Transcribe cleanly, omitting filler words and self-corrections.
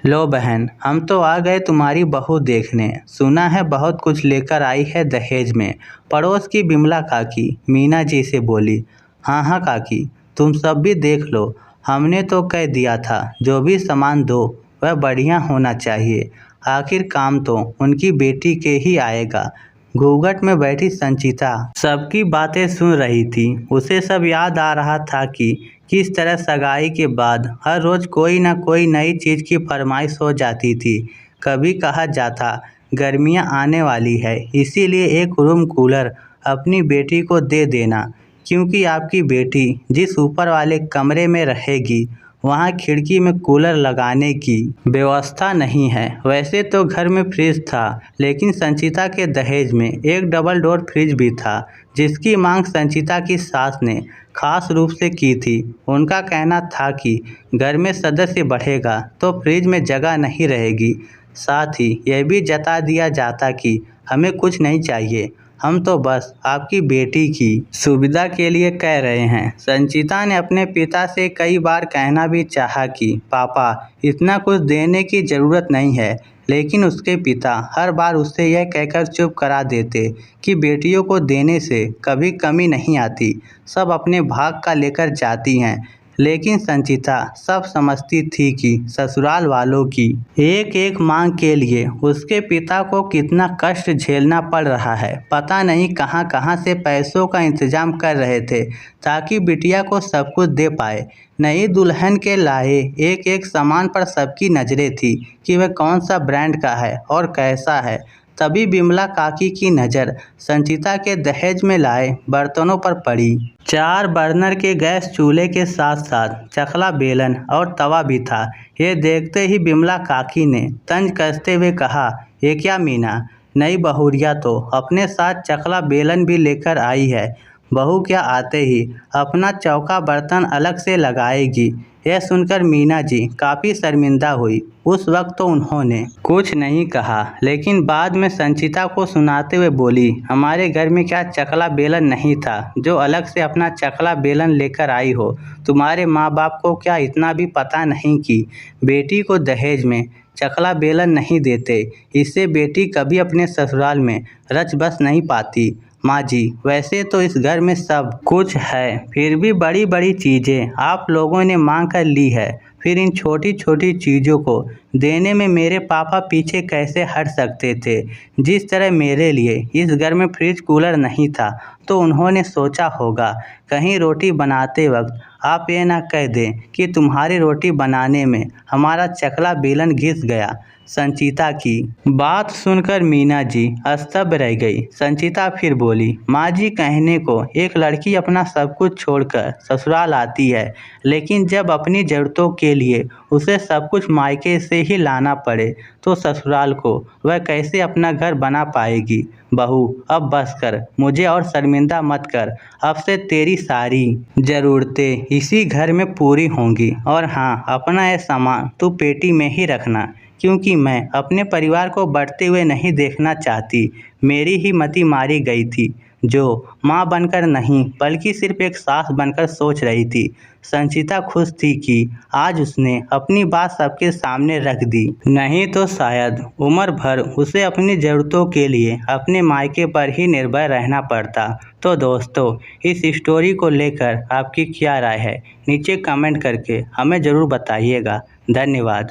लो बहन, हम तो आ गए तुम्हारी बहू देखने। सुना है बहुत कुछ लेकर आई है दहेज में। पड़ोस की बिमला काकी मीना जी से बोली। हाँ हाँ काकी, तुम सब भी देख लो। हमने तो कह दिया था जो भी सामान दो वह बढ़िया होना चाहिए। आखिर काम तो उनकी बेटी के ही आएगा। घूंघट में बैठी संचिता सबकी बातें सुन रही थी। उसे सब याद आ रहा था कि किस तरह सगाई के बाद हर रोज कोई ना कोई नई चीज़ की फरमाइश हो जाती थी। कभी कहा जाता गर्मियां आने वाली है, इसीलिए एक रूम कूलर अपनी बेटी को दे देना, क्योंकि आपकी बेटी जिस ऊपर वाले कमरे में रहेगी वहाँ खिड़की में कूलर लगाने की व्यवस्था नहीं है। वैसे तो घर में फ्रिज था, लेकिन संचिता के दहेज में एक डबल डोर फ्रिज भी था, जिसकी मांग संचिता की सास ने खास रूप से की थी। उनका कहना था कि घर में सदस्य बढ़ेगा तो फ्रिज में जगह नहीं रहेगी। साथ ही यह भी जता दिया जाता कि हमें कुछ नहीं चाहिए, हम तो बस आपकी बेटी की सुविधा के लिए कह रहे हैं। संचिता ने अपने पिता से कई बार कहना भी चाहा कि पापा इतना कुछ देने की ज़रूरत नहीं है, लेकिन उसके पिता हर बार उससे यह कहकर चुप करा देते कि बेटियों को देने से कभी कमी नहीं आती, सब अपने भाग का लेकर जाती हैं। लेकिन संचिता सब समझती थी कि ससुराल वालों की एक एक मांग के लिए उसके पिता को कितना कष्ट झेलना पड़ रहा है। पता नहीं कहां कहां से पैसों का इंतजाम कर रहे थे ताकि बिटिया को सब कुछ दे पाए। नई दुल्हन के लाए एक एक सामान पर सबकी नज़रें थी कि वह कौन सा ब्रांड का है और कैसा है। तभी बिमला काकी की नज़र संचिता के दहेज में लाए बर्तनों पर पड़ी। 4 बर्नर के गैस चूल्हे के साथ साथ चकला बेलन और तवा भी था। ये देखते ही बिमला काकी ने तंज कसते हुए कहा, ये क्या मीना, नई बहुरिया तो अपने साथ चकला बेलन भी लेकर आई है। बहू क्या आते ही अपना चौका बर्तन अलग से लगाएगी। यह सुनकर मीना जी काफ़ी शर्मिंदा हुई। उस वक्त तो उन्होंने कुछ नहीं कहा, लेकिन बाद में संचिता को सुनाते हुए बोली, हमारे घर में क्या चकला बेलन नहीं था जो अलग से अपना चकला बेलन लेकर आई हो। तुम्हारे माँ बाप को क्या इतना भी पता नहीं कि बेटी को दहेज में चकला बेलन नहीं देते, इससे बेटी कभी अपने ससुराल में रच बस नहीं पाती। माँ जी, वैसे तो इस घर में सब कुछ है, फिर भी बड़ी बड़ी चीज़ें आप लोगों ने मांग कर ली है, फिर इन छोटी छोटी चीज़ों को देने में मेरे पापा पीछे कैसे हट सकते थे। जिस तरह मेरे लिए इस घर में फ्रिज कूलर नहीं था, तो उन्होंने सोचा होगा कहीं रोटी बनाते वक्त आप ये ना कह दें कि तुम्हारी रोटी बनाने में हमारा चकला बेलन घिस गया। संचिता की बात सुनकर मीना जी स्तब्ध रह गई। संचिता फिर बोली, माँ जी, कहने को एक लड़की अपना सब कुछ छोड़कर ससुराल आती है, लेकिन जब अपनी ज़रूरतों के लिए उसे सब कुछ मायके से ही लाना पड़े तो ससुराल को वह कैसे अपना घर बना पाएगी। बहू, अब बस कर, मुझे और शर्मिंदा मत कर। अब से तेरी सारी ज़रूरतें इसी घर में पूरी होंगी। और हाँ, अपना यह सामान तू पेटी में ही रखना, क्योंकि मैं अपने परिवार को बढ़ते हुए नहीं देखना चाहती। मेरी ही मति मारी गई थी, जो माँ बनकर नहीं बल्कि सिर्फ एक सास बनकर सोच रही थी। संचिता खुश थी कि आज उसने अपनी बात सबके सामने रख दी, नहीं तो शायद उम्र भर उसे अपनी ज़रूरतों के लिए अपने मायके पर ही निर्भर रहना पड़ता। तो दोस्तों, इस स्टोरी को लेकर आपकी क्या राय है, नीचे कमेंट करके हमें ज़रूर बताइएगा। धन्यवाद।